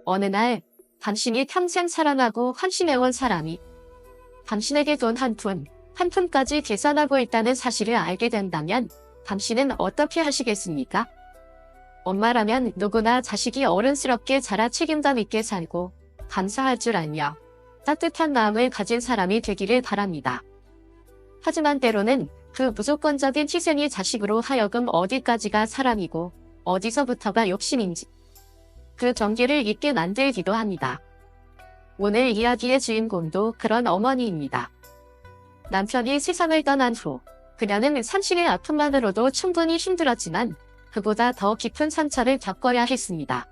어느 날 당신이 평생 사랑하고 헌신해온 사람이 당신에게 돈 한 푼까지 계산하고 있다는 사실을 알게 된다면 당신은 어떻게 하시겠습니까? 엄마라면 누구나 자식이 어른스럽게 자라 책임감 있게 살고 감사할 줄 알며 따뜻한 마음을 가진 사람이 되기를 바랍니다. 하지만 때로는 그 무조건적인 희생이 자식으로 하여금 어디까지가 사랑이고 어디서부터가 욕심인지 그 경계를 잊게 만들기도 합니다. 오늘 이야기의 주인공도 그런 어머니입니다. 남편이 세상을 떠난 후 그녀는 삼식의 아픔만으로도 충분히 힘들었지만 그보다 더 깊은 상처를 겪어야 했습니다.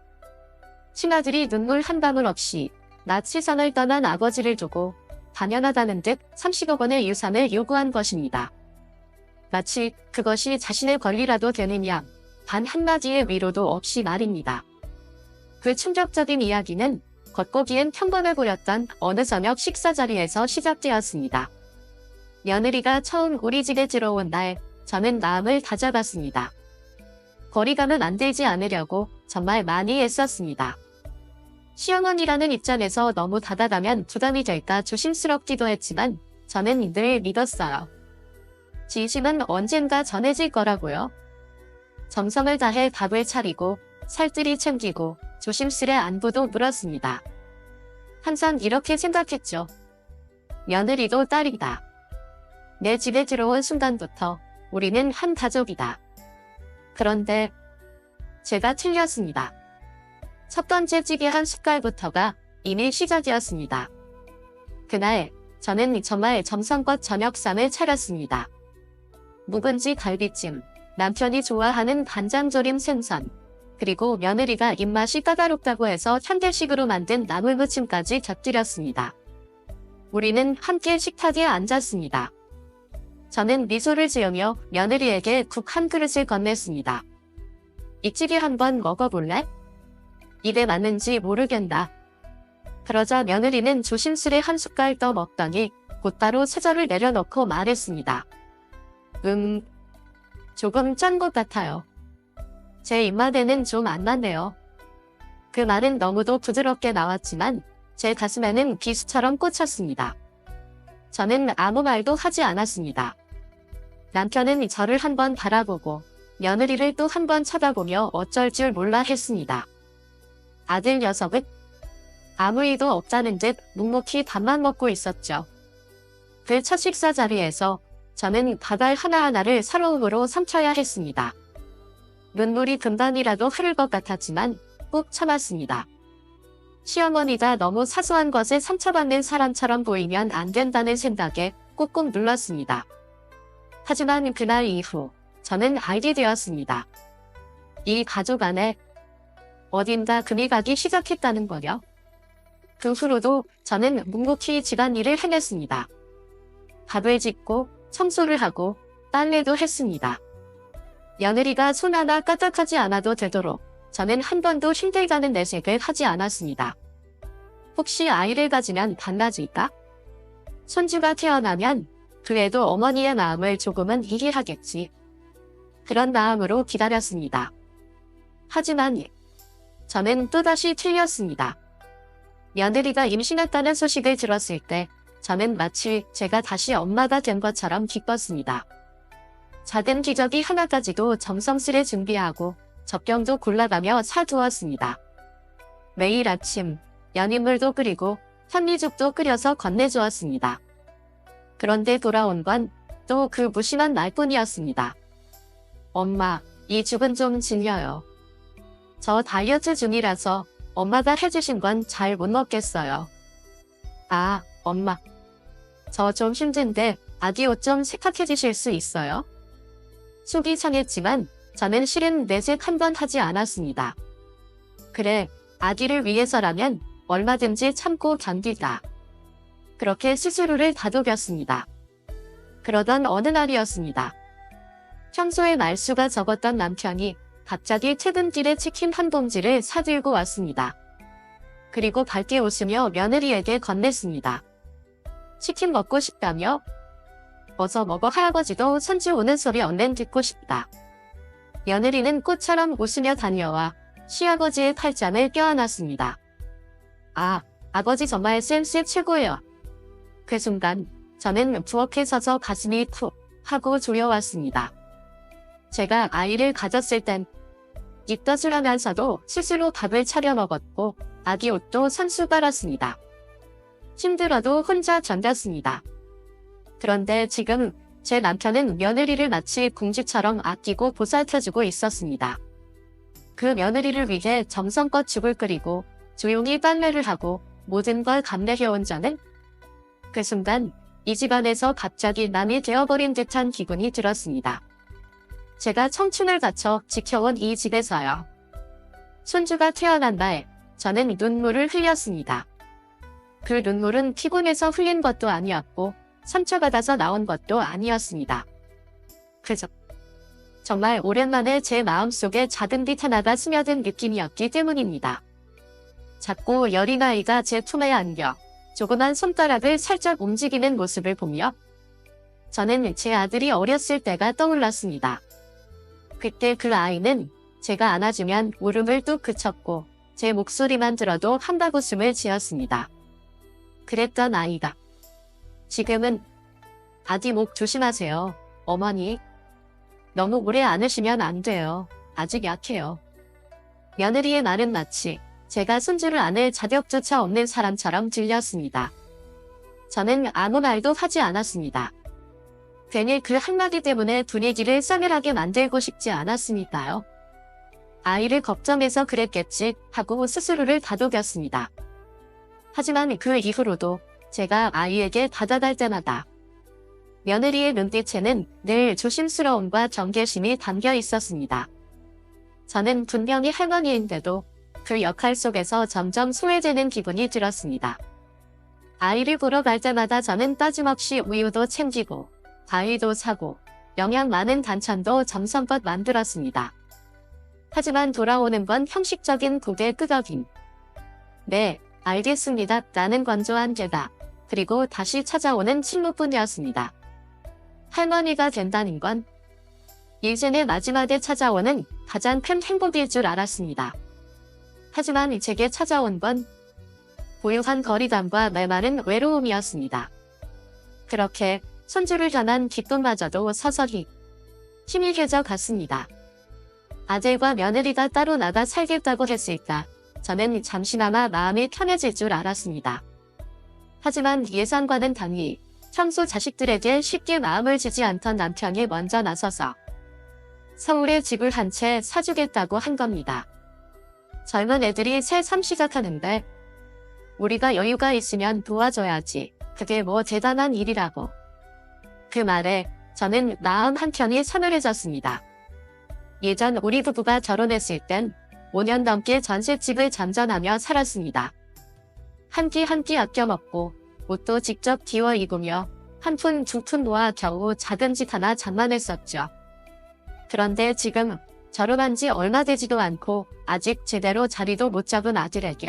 친아들이 눈물 한 방울 없이 낮 세상을 떠난 아버지를 두고 당연하다는 듯 30억 원의 유산을 요구한 것입니다. 마치 그것이 자신의 권리라도 되느냐 단 한마디의 위로도 없이 말입니다. 그 충격적인 이야기는 겉보기엔 평범해 보였던 어느 저녁 식사 자리에서 시작되었습니다. 며느리가 처음 우리 집에 들어온 날 저는 마음을 다잡았습니다. 거리감을 만들지 않으려고 정말 많이 애썼습니다. 시어머니라는 입장에서 너무 다가가면 부담이 될까 조심스럽기도 했지만 저는 늘 믿었어요. 진심은 언젠가 전해질 거라고요. 정성을 다해 밥을 차리고 살뜰히 챙기고 조심스레 안부도 물었습니다. 항상 이렇게 생각했죠. 며느리도 딸이다. 내 집에 들어온 순간부터 우리는 한 가족이다. 그런데 제가 틀렸습니다. 첫 번째 찌개 한 숟갈부터가 이미 시작이었습니다. 그날 저는 정말 정성껏 저녁상을 차렸습니다. 묵은지 갈비찜, 남편이 좋아하는 간장조림 생선, 그리고 며느리가 입맛이 까다롭다고 해서 현대식으로 만든 나물무침까지 곁들였습니다. 우리는 함께 식탁에 앉았습니다. 저는 미소를 지으며 며느리에게 국 한 그릇을 건넸습니다. 이 찌개 한번 먹어볼래? 입에 맞는지 모르겠다. 그러자 며느리는 조심스레 한 숟갈 떠 먹더니 곧바로 세절을 내려놓고 말했습니다. 조금 짠 것 같아요. 제 입맛에는 좀 안 맞네요. 그 말은 너무도 부드럽게 나왔지만 제 가슴에는 비수처럼 꽂혔습니다. 저는 아무 말도 하지 않았습니다. 남편은 저를 한번 바라보고 며느리를 또 한 번 쳐다보며 어쩔 줄 몰라 했습니다. 아들 녀석은 아무 일도 없다는 듯 묵묵히 밥만 먹고 있었죠. 그 첫 식사 자리에서 저는 밥알 하나하나를 서러움으로 삼켜야 했습니다. 눈물이 금방이라도 흐를 것 같았지만 꾹 참았습니다. 시어머니가 너무 사소한 것에 상처받는 사람처럼 보이면 안 된다는 생각에 꾹꾹 눌렀습니다. 하지만 그날 이후 저는 알게 되었습니다. 이 가족 안에 어딘가 금이 가기 시작했다는 거요. 그 후로도 저는 묵묵히 집안일을 해냈습니다. 밥을 짓고 청소를 하고 빨래도 했습니다. 며느리가 손 하나 까딱하지 않아도 되도록 저는 한 번도 힘들다는 내색을 하지 않았습니다. 혹시 아이를 가지면 달라질까? 손주가 태어나면 그래도 어머니의 마음을 조금은 이해하겠지. 그런 마음으로 기다렸습니다. 하지만 저는 또다시 틀렸습니다. 며느리가 임신했다는 소식을 들었을 때 저는 마치 제가 다시 엄마가 된 것처럼 기뻤습니다. 작은 기저귀 하나까지도 정성스레 준비하고 젖병도 골라가며 사두었습니다. 매일 아침 연인물도 끓이고 현미죽도 끓여서 건네주었습니다. 그런데 돌아온 건 또 그 무심한 말뿐이었습니다. 엄마, 이 죽은 좀 질려요. 저 다이어트 중이라서 엄마가 해주신 건 잘 못 먹겠어요. 아, 엄마. 저 좀 힘든데 아기 옷 좀 세탁해 주실 수 있어요? 속이 상했지만 저는 실은 내색 한 번 하지 않았습니다. 그래, 아기를 위해서라면 얼마든지 참고 견디다. 그렇게 스스로를 다독였습니다. 그러던 어느 날이었습니다. 평소에 말수가 적었던 남편이 갑자기 퇴근길에 치킨 한 봉지를 사들고 왔습니다. 그리고 밝게 웃으며 며느리에게 건넸습니다. 치킨 먹고 싶다며? 어서 먹어. 할아버지도 손주 오는 소리 얼른 듣고 싶다. 며느리는 꽃처럼 웃으며 다녀와 시아버지의 팔짱을 껴안았습니다. 아, 아버지 정말 센스 최고예요. 그 순간 저는 부엌에 서서 가슴이 푹 하고 졸여왔습니다. 제가 아이를 가졌을 땐 입덧을 하면서도 스스로 밥을 차려 먹었고 아기 옷도 손수 빨았습니다. 힘들어도 혼자 견뎠습니다. 그런데 지금 제 남편은 며느리를 마치 궁지처럼 아끼고 보살펴주고 있었습니다. 그 며느리를 위해 정성껏 죽을 끓이고 조용히 빨래를 하고 모든 걸 감내해온 저는 그 순간 이 집안에서 갑자기 남이 되어버린 듯한 기분이 들었습니다. 제가 청춘을 바쳐 지켜온 이 집에서요. 손주가 태어난 날 저는 눈물을 흘렸습니다. 그 눈물은 피곤해서 흘린 것도 아니었고 상처받아서 나온 것도 아니었습니다. 그저 정말 오랜만에 제 마음속에 작은 빛 하나가 스며든 느낌이었기 때문입니다. 작고 여린 아이가 제 품에 안겨 조그만 손가락을 살짝 움직이는 모습을 보며 저는 제 아들이 어렸을 때가 떠올랐습니다. 그때 그 아이는 제가 안아주면 울음을 뚝 그쳤고 제 목소리만 들어도 한바구음을 지었습니다. 그랬던 아이가 지금은 아디 목 조심하세요. 어머니. 너무 오래 안으시면 안 돼요. 아직 약해요. 며느리의 말은 마치 제가 손주를 안을 자격조차 없는 사람처럼 들렸습니다. 저는 아무 말도 하지 않았습니다. 괜히 그 한마디 때문에 분위기를 싸늘하게 만들고 싶지 않았으니까요. 아이를 걱정해서 그랬겠지 하고 스스로를 다독였습니다. 하지만 그 이후로도 제가 아이에게 다가갈 때마다 며느리의 눈빛에는 늘 조심스러움과 경계심이 담겨 있었습니다. 저는 분명히 할머니인데도 그 역할 속에서 점점 소외되는 기분이 들었습니다. 아이를 보러 갈 때마다 저는 따짐없이 우유도 챙기고 과일도 사고 영양 많은 반찬도 정성껏 만들었습니다. 하지만 돌아오는 건 형식적인 고개 끄덕임. 네, 알겠습니다. 라는 건조한 대답. 그리고 다시 찾아오는 침묵뿐이었습니다. 할머니가 된다는 건 일생의 마지막에 찾아오는 가장 큰 행복일 줄 알았습니다. 하지만 제게 찾아온 건 고요한 거리감과 메마른 외로움이었습니다. 그렇게 손주를 향한 기쁨마저도 서서히 힘이 깨져 갔습니다. 아들과 며느리가 따로 나가 살겠다고 했을까 저는 잠시나마 마음이 편해질 줄 알았습니다. 하지만 예상과는 달리 평소 자식들에게 쉽게 마음을 주지 않던 남편이 먼저 나서서 서울에 집을 한 채 사주겠다고 한 겁니다. 젊은 애들이 새삼 시작하는데 우리가 여유가 있으면 도와줘야지. 그게 뭐 대단한 일이라고. 그 말에 저는 마음 한켠이 서늘해졌습니다. 예전 우리 부부가 결혼했을 땐 5년 넘게 전셋집을 잠전하며 살았습니다. 한 끼 한 끼 아껴 먹고 옷도 직접 뒤워 입으며 한 푼 두 푼 모아 겨우 작은 집 하나 장만했었죠. 그런데 지금 결혼한 지 얼마 되지도 않고 아직 제대로 자리도 못 잡은 아들에게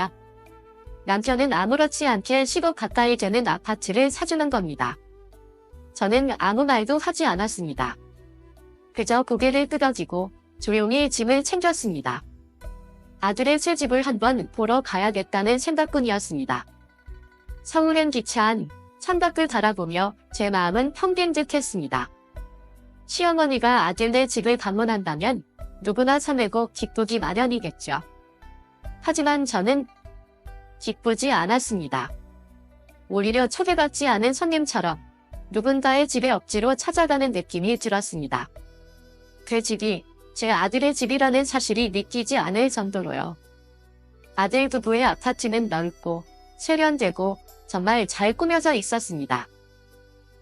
남편은 아무렇지 않게 10억 가까이 되는 아파트를 사주는 겁니다. 저는 아무 말도 하지 않았습니다. 그저 고개를 끄덕이고 조용히 짐을 챙겼습니다. 아들의 새 집을 한번 보러 가야겠다는 생각뿐이었습니다. 서울엔 기차한 창밖을 바라보며 제 마음은 텅빈 듯 했습니다. 시어머니가 아들네 집을 방문한다면 누구나 설레고 기쁘기 마련이겠죠. 하지만 저는 기쁘지 않았습니다. 오히려 초대받지 않은 손님처럼 누군가의 집에 억지로 찾아가는 느낌이 들었습니다. 그 집이 제 아들의 집이라는 사실이 믿기지 않을 정도로요. 아들 부부의 아파트는 넓고 세련되고 정말 잘 꾸며져 있었습니다.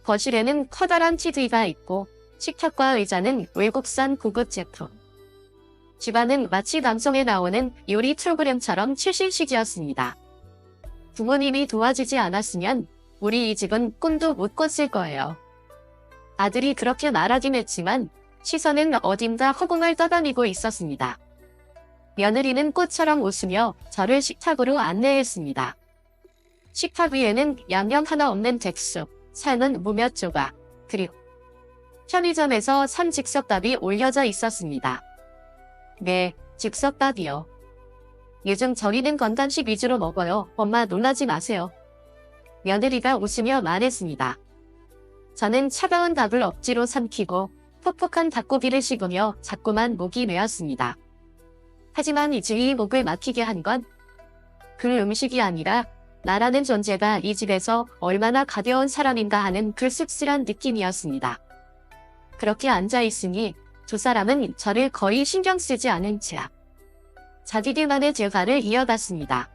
거실에는 커다란 TV가 있고 식탁과 의자는 외국산 고급 제품. 집안은 마치 방송에 나오는 요리 프로그램처럼 최신식이었습니다. 부모님이 도와주지 않았으면 우리 이 집은 꿈도 못 꿨을 거예요. 아들이 그렇게 말하긴 했지만 시선은 어딘가 허공을 떠다니고 있었습니다. 며느리는 꽃처럼 웃으며 저를 식탁으로 안내했습니다. 식탁 위에는 양념 하나 없는 백숙, 삶은 무몇 조각, 그리고 편의점에서 산 즉석밥이 올려져 있었습니다. 네, 즉석밥이요. 요즘 절이는 건강식 위주로 먹어요. 엄마 놀라지 마세요. 며느리가 웃으며 말했습니다. 저는 차가운 밥을 억지로 삼키고 퍽퍽한 닭고기를 씹으며 자꾸만 목이 메었습니다. 하지만 이 주위 목을 막히게 한 건 그 음식이 아니라 나라는 존재가 이 집에서 얼마나 가벼운 사람인가 하는 그 씁쓸한 느낌이었습니다. 그렇게 앉아있으니 두 사람은 저를 거의 신경 쓰지 않은 채 자기들만의 대화를 이어갔습니다.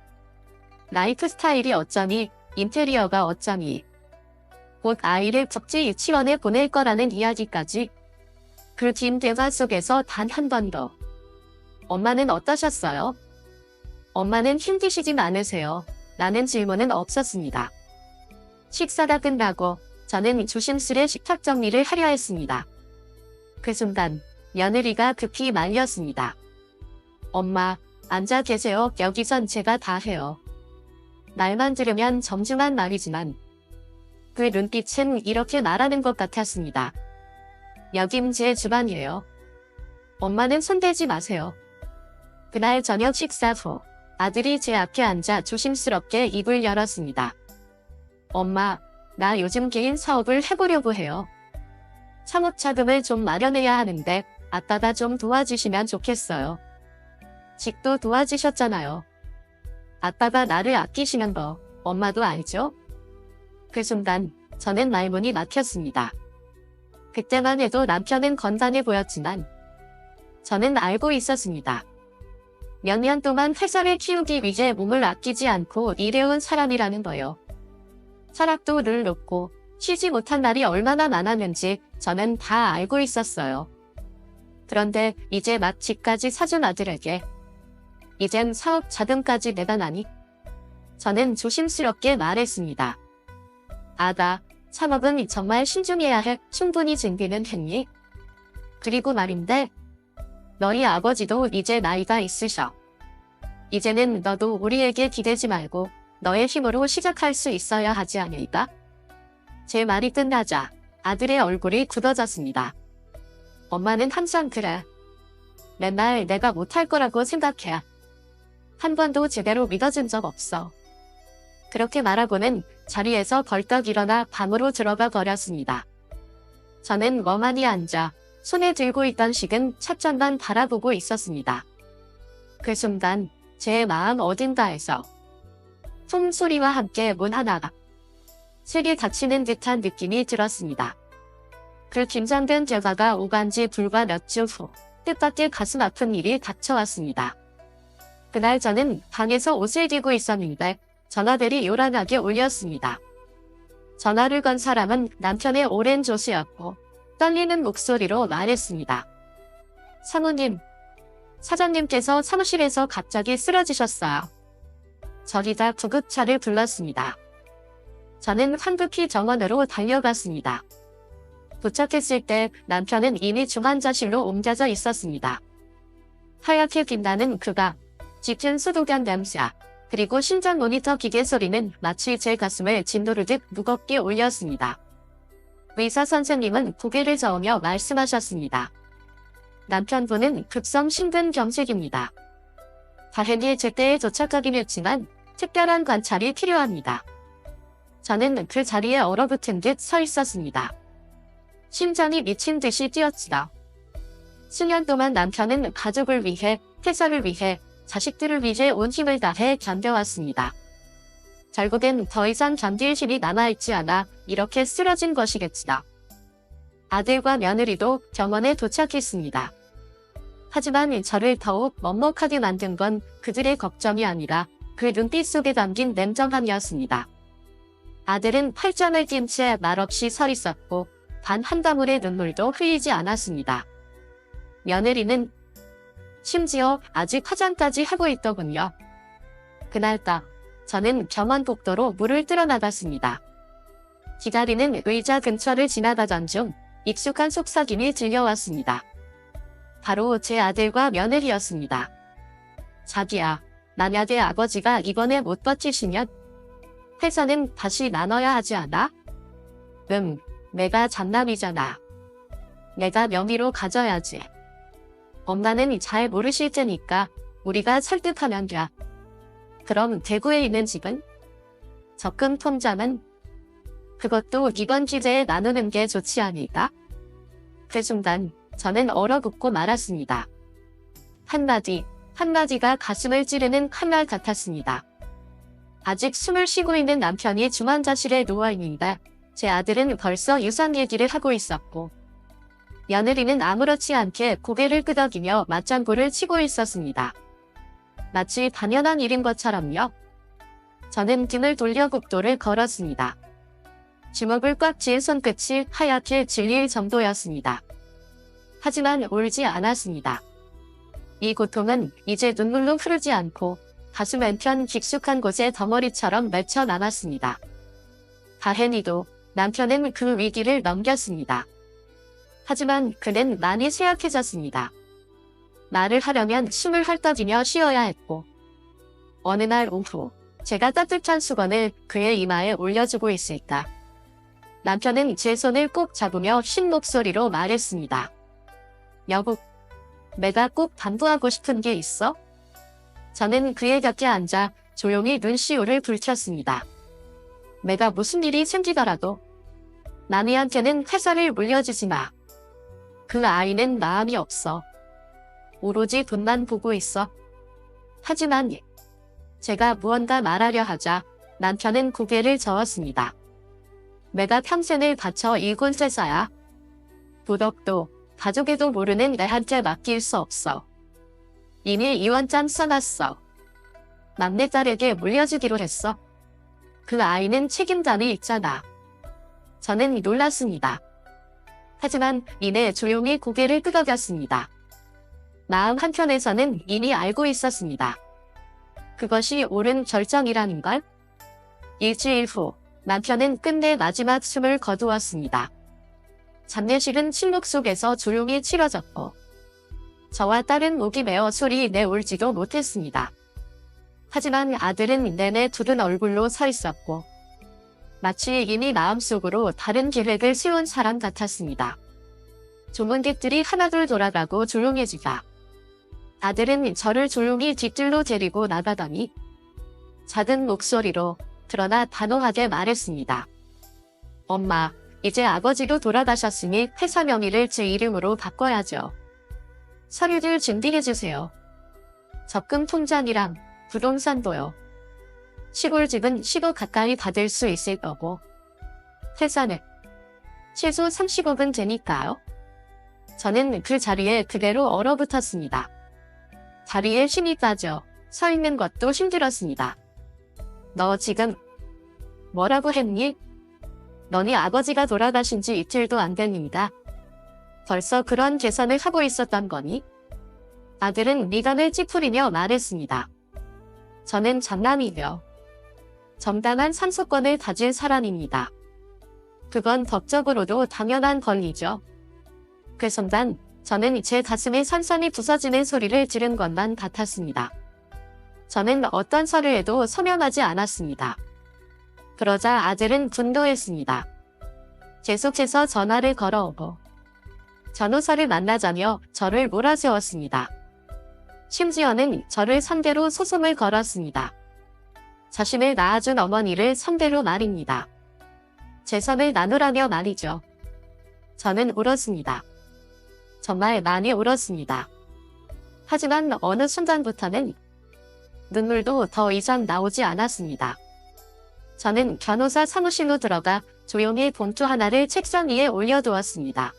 라이프 스타일이 어쩌니, 인테리어가 어쩌니, 곧 아이를 국제 유치원에 보낼 거라는 이야기까지 그 긴 대화 속에서 단 한 번도 엄마는 어떠셨어요? 엄마는 힘드시진 않으세요? 라는 질문은 없었습니다. 식사가 끝나고 저는 조심스레 식탁 정리를 하려 했습니다. 그 순간 며느리가 급히 말렸습니다. 엄마, 앉아 계세요. 여기선 제가 다 해요. 말만 들으면 정중한 말이지만 그 눈빛은 이렇게 말하는 것 같았습니다. 여긴 제 집안이에요. 엄마는 손대지 마세요. 그날 저녁 식사 후 아들이 제 앞에 앉아 조심스럽게 입을 열었습니다. 엄마, 나 요즘 개인 사업을 해보려고 해요. 창업 자금을 좀 마련해야 하는데 아빠가 좀 도와주시면 좋겠어요. 직도 도와주셨잖아요. 아빠가 나를 아끼시는 거 엄마도 알죠? 그 순간 저는 말문이 막혔습니다. 그때만 해도 남편은 건강해 보였지만 저는 알고 있었습니다. 몇 년 동안 회사를 키우기 위해 몸을 아끼지 않고 일해온 사람이라는 거요. 철학도 늘 높고 쉬지 못한 날이 얼마나 많았는지 저는 다 알고 있었어요. 그런데 이제 막 집까지 사준 아들에게 이젠 사업 자금까지 내다나니 저는 조심스럽게 말했습니다. 아가, 창업은 정말 신중해야 해. 충분히 준비는 했니? 그리고 말인데 너희 아버지도 이제 나이가 있으셔. 이제는 너도 우리에게 기대지 말고 너의 힘으로 시작할 수 있어야 하지 않을까? 제 말이 끝나자 아들의 얼굴이 굳어졌습니다. 엄마는 항상 그래. 맨날 내가 못할 거라고 생각해. 한 번도 제대로 믿어준 적 없어. 그렇게 말하고는 자리에서 벌떡 일어나 방으로 들어가 버렸습니다. 저는 멍하니 앉아 손에 들고 있던 식은 찻잔만 바라보고 있었습니다. 그 순간 제 마음 어딘가에서 총소리와 함께 문 하나가 세게 닫히는 듯한 느낌이 들었습니다. 그 긴장된 대화가 오간 지 불과 몇 주 후 뜻밖의 가슴 아픈 일이 닥쳐왔습니다. 그날 저는 방에서 옷을 뒤고 있었는데 전화벨이 요란하게 울렸습니다. 전화를 건 사람은 남편의 오랜 조수였고 떨리는 목소리로 말했습니다. 사모님, 사장님께서 사무실에서 갑자기 쓰러지셨어요. 저기다 구급차를 불렀습니다. 저는 황급히 정원으로 달려갔습니다. 도착했을 때 남편은 이미 중환자실로 옮겨져 있었습니다. 하얗게 빛나는 그가 짙은 수도견 냄새, 그리고 심장 모니터 기계 소리는 마치 제 가슴을 짓누르듯 무겁게 울렸습니다. 의사 선생님은 고개를 저으며 말씀하셨습니다. 남편분은 급성 심근경색입니다. 다행히 제때에 도착하긴 했지만 특별한 관찰이 필요합니다. 저는 그 자리에 얼어붙은 듯 서 있었습니다. 심장이 미친 듯이 뛰었지요. 수년 동안 남편은 가족을 위해, 회사를 위해, 자식들을 위해 온 힘을 다해 견뎌왔습니다. 결국엔 더 이상 견딜 힘이 남아있지 않아 이렇게 쓰러진 것이겠지요. 아들과 며느리도 병원에 도착했습니다. 하지만 저를 더욱 먹먹하게 만든 건 그들의 걱정이 아니라 그 눈빛 속에 담긴 냉정함이었습니다. 아들은 팔짱을 낀 채 말없이 서 있었고 단 한 방울의 눈물도 흘리지 않았습니다. 며느리는 심지어 아직 화장까지 하고 있더군요. 그날따 저는 병원 복도로 물을 뜨러 나갔습니다. 기다리는 의자 근처를 지나가던 중 익숙한 속삭임이 들려왔습니다. 바로 제 아들과 며느리였습니다. 자기야, 만약에 아버지가 이번에 못 버티시면 회사는 다시 나눠야 하지 않아? 내가 장남이잖아. 내가 명의로 가져야지. 엄마는 잘 모르실 테니까 우리가 설득하면 돼. 그럼 대구에 있는 집은? 적금 통장은? 그것도 이번 기회에 나누는 게 좋지 않을까? 그 순간 저는 얼어붙고 말았습니다. 한마디가 가슴을 찌르는 칼날 같았습니다. 아직 숨을 쉬고 있는 남편이 중환자실에 누워있는데 제 아들은 벌써 유산 얘기를 하고 있었고 며느리는 아무렇지 않게 고개를 끄덕이며 맞장구를 치고 있었습니다. 마치 당연한 일인 것처럼요. 저는 등을 돌려 국도를 걸었습니다. 주먹을 꽉 쥔 손끝이 하얗게 질릴 정도였습니다. 하지만 울지 않았습니다. 이 고통은 이제 눈물로 흐르지 않고 가슴 한편 깊숙한 곳에 덩어리처럼 맺혀 남았습니다. 다행히도 남편은 그 위기를 넘겼습니다. 하지만 그는 많이 쇠약해졌습니다. 말을 하려면 숨을 헐떡이며 쉬어야 했고 어느 날 오후 제가 따뜻한 수건을 그의 이마에 올려주고 있을까. 남편은 제 손을 꼭 잡으며 쉰 목소리로 말했습니다. 여보, 내가 꼭 당부하고 싶은 게 있어? 저는 그의 곁에 앉아 조용히 눈시울을 붉혔습니다. 내가 무슨 일이 생기더라도 남이한테는 회사를 물려주지 마. 그 아이는 마음이 없어. 오로지 돈만 보고 있어. 하지만 제가 무언가 말하려 하자 남편은 고개를 저었습니다. 내가 평생을 바쳐 이곳에서야. 도덕도 가족에도 모르는 내한테 맡길 수 없어. 이미 이원장 써놨어. 막내딸에게 물려주기로 했어. 그 아이는 책임감이 있잖아. 저는 놀랐습니다. 하지만 이내 조용히 고개를 끄덕였습니다. 마음 한편에서는 이미 알고 있었습니다. 그것이 옳은 결정이라는 걸. 일주일 후 남편은 끝내 마지막 숨을 거두었습니다. 장례식은 침묵 속에서 조용히 치러졌고 저와 딸은 목이 메어 소리 내울지도 못했습니다. 하지만 아들은 내내 굳은 얼굴로 서 있었고 마치 이미 마음속으로 다른 계획을 세운 사람 같았습니다. 조문객들이 하나둘 돌아가고 조용해지자 아들은 저를 조용히 뒷뜰로 데리고 나가더니 작은 목소리로 그러나 단호하게 말했습니다. 엄마, 이제 아버지도 돌아가셨으니 회사 명의를 제 이름으로 바꿔야죠. 서류들 준비해주세요. 적금 통장이랑 부동산도요. 시골집은 10억 가까이 받을 수 있을 거고 회사는 최소 30억은 되니까요. 저는 그 자리에 그대로 얼어붙었습니다. 다리에 힘이 빠져 서 있는 것도 힘들었습니다. 너 지금 뭐라고 했니? 너네 아버지가 돌아가신 지 이틀도 안 됩니다. 벌써 그런 계산을 하고 있었던 거니? 아들은 미간을 찌푸리며 말했습니다. 저는 장남이며 정당한 상속권을 가진 사람입니다. 그건 법적으로도 당연한 권리죠. 그 순간 저는 제 가슴에 산산이 부서지는 소리를 지른 것만 같았습니다. 저는 어떤 서류에도 서명하지 않았습니다. 그러자 아들은 분노했습니다. 계속해서 전화를 걸어오고 변호사를 만나자며 저를 몰아세웠습니다. 심지어는 저를 상대로 소송을 걸었습니다. 자신을 낳아준 어머니를 상대로 말입니다. 재산을 나누라며 말이죠. 저는 울었습니다. 정말 많이 울었습니다. 하지만 어느 순간부터는 눈물도 더 이상 나오지 않았습니다. 저는 변호사 사무실로 들어가 조용히 봉투 하나를 책상 위에 올려두었습니다.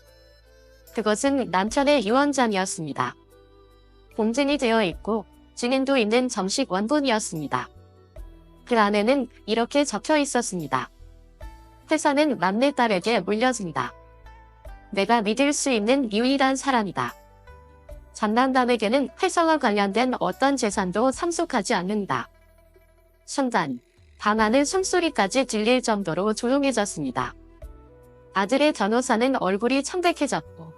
그것은 남편의 유언장이었습니다. 봉진이 되어 있고 진행도 있는 정식 원본이었습니다. 그 안에는 이렇게 적혀 있었습니다. 회사는 막내딸에게 물려준다. 내가 믿을 수 있는 유일한 사람이다. 장남남에게는 회사와 관련된 어떤 재산도 상속하지 않는다. 순간 방 안의 숨소리까지 들릴 정도로 조용해졌습니다. 아들의 변호사는 얼굴이 청백해졌고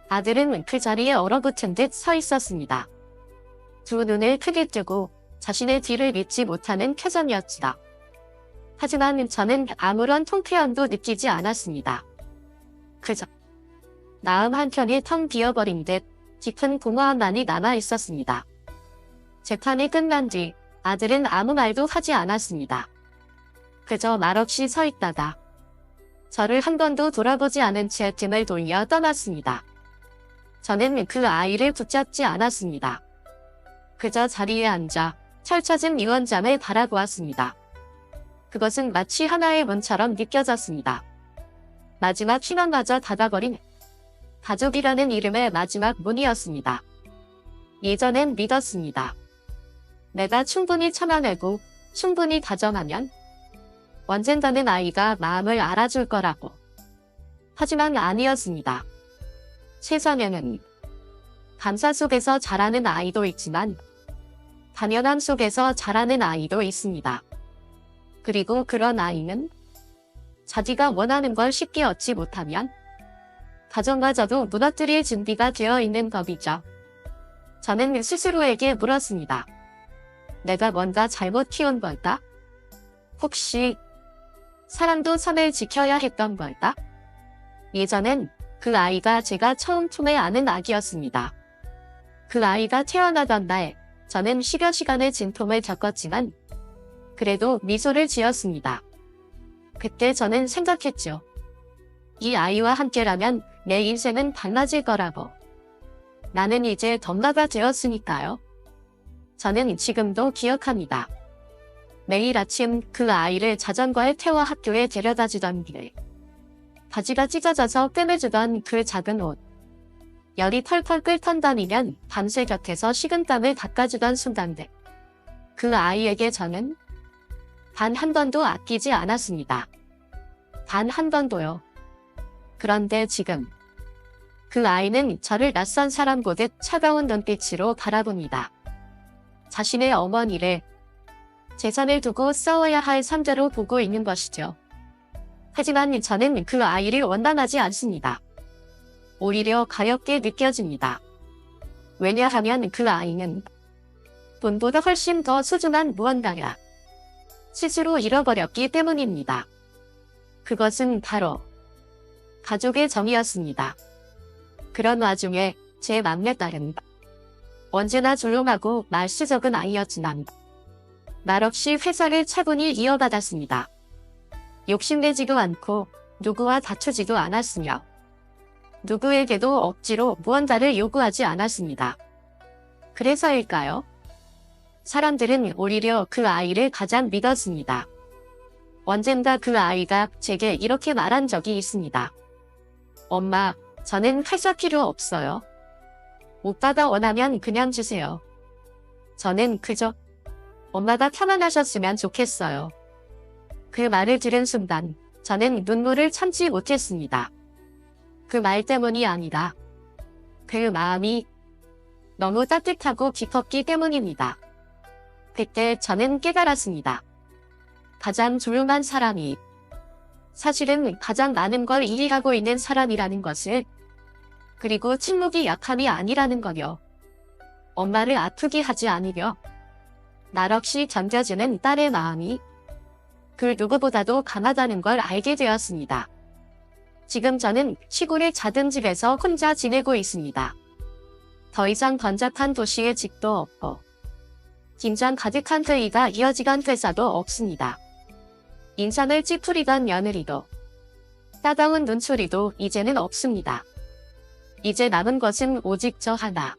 아들은 그 자리에 얼어붙은 듯 서 있었습니다. 두 눈을 크게 뜨고 자신의 뒤를 믿지 못하는 표정이었지다. 하지만 저는 아무런 통쾌함도 느끼지 않았습니다. 그저 마음 한켠이 텅 비어버린 듯 깊은 공허함만이 남아 있었습니다. 재판이 끝난 뒤 아들은 아무 말도 하지 않았습니다. 그저 말없이 서 있다가 저를 한 번도 돌아보지 않은 채 등을 돌려 떠났습니다. 저는 그 아이를 붙잡지 않았습니다. 그저 자리에 앉아 펼쳐진 유언장을 바라보았습니다. 그것은 마치 하나의 문처럼 느껴졌습니다. 마지막 희망마저 닫아버린 가족이라는 이름의 마지막 문이었습니다. 예전엔 믿었습니다. 내가 충분히 참아내고 충분히 다정하면 언젠가는 아이가 마음을 알아줄 거라고. 하지만 아니었습니다. 세상에는 감사 속에서 자라는 아이도 있지만 단연함 속에서 자라는 아이도 있습니다. 그리고 그런 아이는 자기가 원하는 걸 쉽게 얻지 못하면 가정마저도 무너뜨릴 준비가 되어 있는 법이죠. 저는 스스로에게 물었습니다. 내가 뭔가 잘못 키운 걸까? 혹시 사람도 선을 지켜야 했던 걸까? 예전엔 그 아이가 제가 처음 품에 안은 아기였습니다. 그 아이가 태어나던 날 저는 쉬려 시간의 진통을 겪었지만 그래도 미소를 지었습니다. 그때 저는 생각했죠. 이 아이와 함께라면 내 인생은 달라질 거라고. 나는 이제 엄마가 되었으니까요. 저는 지금도 기억합니다. 매일 아침 그 아이를 자전거에 태워 학교에 데려다 주던 길. 바지가 찢어져서 꿰매주던 그 작은 옷. 열이 펄펄 끓던 밤이면 밤새 곁에서 식은땀을 닦아주던 순간들. 그 아이에게 저는 단 한 번도 아끼지 않았습니다. 단 한 번도요. 그런데 지금 그 아이는 저를 낯선 사람 보듯 차가운 눈빛으로 바라봅니다. 자신의 어머니를 재산을 두고 싸워야 할 상대로 보고 있는 것이죠. 하지만 저는 그 아이를 원망하지 않습니다. 오히려 가엽게 느껴집니다. 왜냐하면 그 아이는 돈보다 훨씬 더 소중한 무언가가 스스로 잃어버렸기 때문입니다. 그것은 바로 가족의 정이었습니다. 그런 와중에 제 막내딸은 언제나 조용하고 말수적은 아이였지만 말없이 회사를 차분히 이어받았습니다. 욕심내지도 않고 누구와 다투지도 않았으며 누구에게도 억지로 무언가를 요구하지 않았습니다. 그래서일까요? 사람들은 오히려 그 아이를 가장 믿었습니다. 언젠가 그 아이가 제게 이렇게 말한 적이 있습니다. 엄마, 저는 회사 필요 없어요. 오빠가 원하면 그냥 주세요. 저는 그저 엄마가 편안하셨으면 좋겠어요. 그 말을 들은 순간 저는 눈물을 참지 못했습니다. 그 말 때문이 아니라 그 마음이 너무 따뜻하고 깊었기 때문입니다. 그때 저는 깨달았습니다. 가장 조용한 사람이 사실은 가장 많은 걸 이해하고 있는 사람이라는 것을, 그리고 침묵이 약함이 아니라는 거요. 엄마를 아프게 하지 않으려 날 없이 견뎌주는 딸의 마음이 그 누구보다도 강하다는 걸 알게 되었습니다. 지금 저는 시골의 작은 집에서 혼자 지내고 있습니다. 더 이상 번잡한 도시의 집도 없고 긴장 가득한 회의가 이어지던 회사도 없습니다. 인상을 찌푸리던 며느리도 따가운 눈초리도 이제는 없습니다. 이제 남은 것은 오직 저 하나.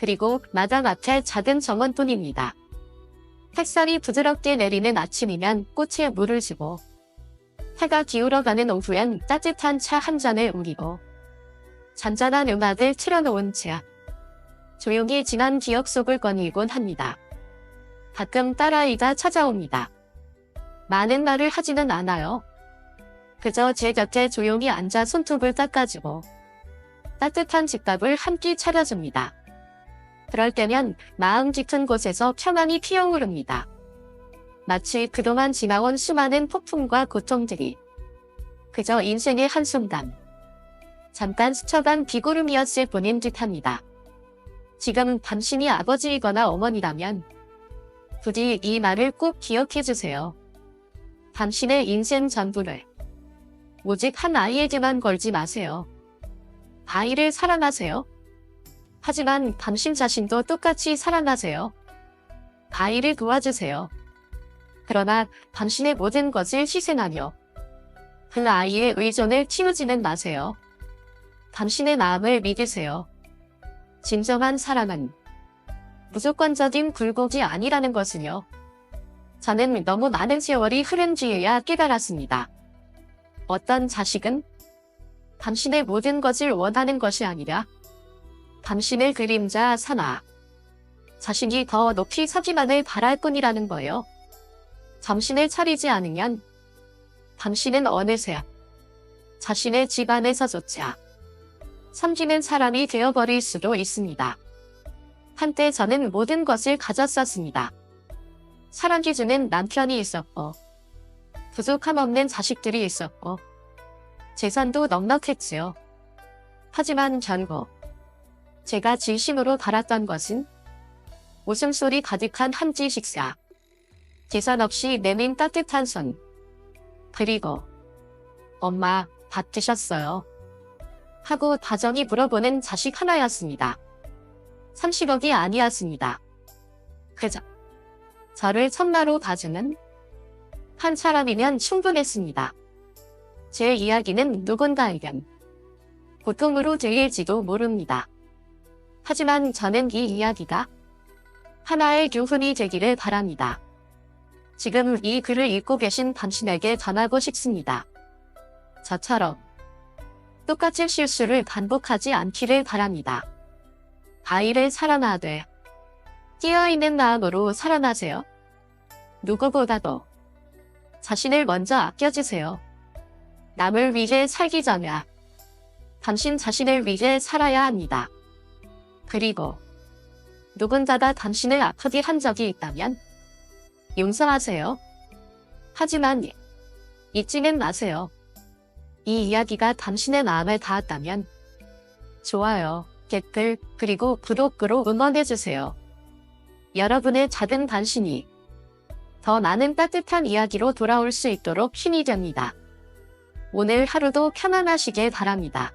그리고 마당 앞에 작은 정원뿐입니다. 햇살이 부드럽게 내리는 아침이면 꽃에 물을 주고 해가 기울어가는 오후엔 따뜻한 차 한 잔을 우리고 잔잔한 음악을 틀어놓은 채 조용히 지난 기억 속을 거닐곤 합니다. 가끔 딸아이가 찾아옵니다. 많은 말을 하지는 않아요. 그저 제 곁에 조용히 앉아 손톱을 닦아주고 따뜻한 집밥을 한 끼 차려줍니다. 그럴 때면 마음 깊은 곳에서 평안이 피어오릅니다. 마치 그동안 지나온 수많은 폭풍과 고통들이 그저 인생의 한순간, 잠깐 스쳐간 비구름이었을 뿐인 듯합니다. 지금 당신이 아버지이거나 어머니라면 부디 이 말을 꼭 기억해 주세요. 당신의 인생 전부를 오직 한 아이에게만 걸지 마세요. 아이를 사랑하세요. 하지만 당신 자신도 똑같이 사랑하세요. 아이를 도와주세요. 그러나 당신의 모든 것을 희생하며 그 아이의 의존을 키우지는 마세요. 당신의 마음을 믿으세요. 진정한 사랑은 무조건적인 굴곡이 아니라는 것을요. 저는 너무 많은 세월이 흐른 뒤에야 깨달았습니다. 어떤 자식은 당신의 모든 것을 원하는 것이 아니라 당신의 그림자 산하, 자신이 더 높이 서기만을 바랄 뿐이라는 거예요. 정신을 차리지 않으면 당신은 어느새 자신의 집안에서조차 섬기는 사람이 되어버릴 수도 있습니다. 한때 저는 모든 것을 가졌었습니다. 사랑해주는 남편이 있었고, 부족함 없는 자식들이 있었고, 재산도 넉넉했지요. 하지만 결국 제가 진심으로 바랐던 것은 웃음소리 가득한 한끼 식사, 계산 없이 내민 따뜻한 손, 그리고 엄마 밥 드셨어요? 하고 다정히 물어보는 자식 하나였습니다. 30억이 아니었습니다. 그저 저를 천마로 봐주는 한 사람이면 충분했습니다. 제 이야기는 누군가에겐 고통으로 들릴지도 모릅니다. 하지만 저는 이 이야기가 하나의 교훈이 되기를 바랍니다. 지금 이 글을 읽고 계신 당신에게 전하고 싶습니다. 저처럼 똑같은 실수를 반복하지 않기를 바랍니다. 아이를 사랑하되 깨어있는 마음으로 사랑하세요. 누구보다도 자신을 먼저 아껴주세요. 남을 위해 살기 전에 당신 자신을 위해 살아야 합니다. 그리고 누군가가 당신을 아프게 한 적이 있다면 용서하세요. 하지만 잊지는 마세요. 이 이야기가 당신의 마음에 닿았다면 좋아요, 댓글, 그리고 구독으로 응원해주세요. 여러분의 작은 관심이 더 많은 따뜻한 이야기로 돌아올 수 있도록 힘이 됩니다. 오늘 하루도 편안하시길 바랍니다.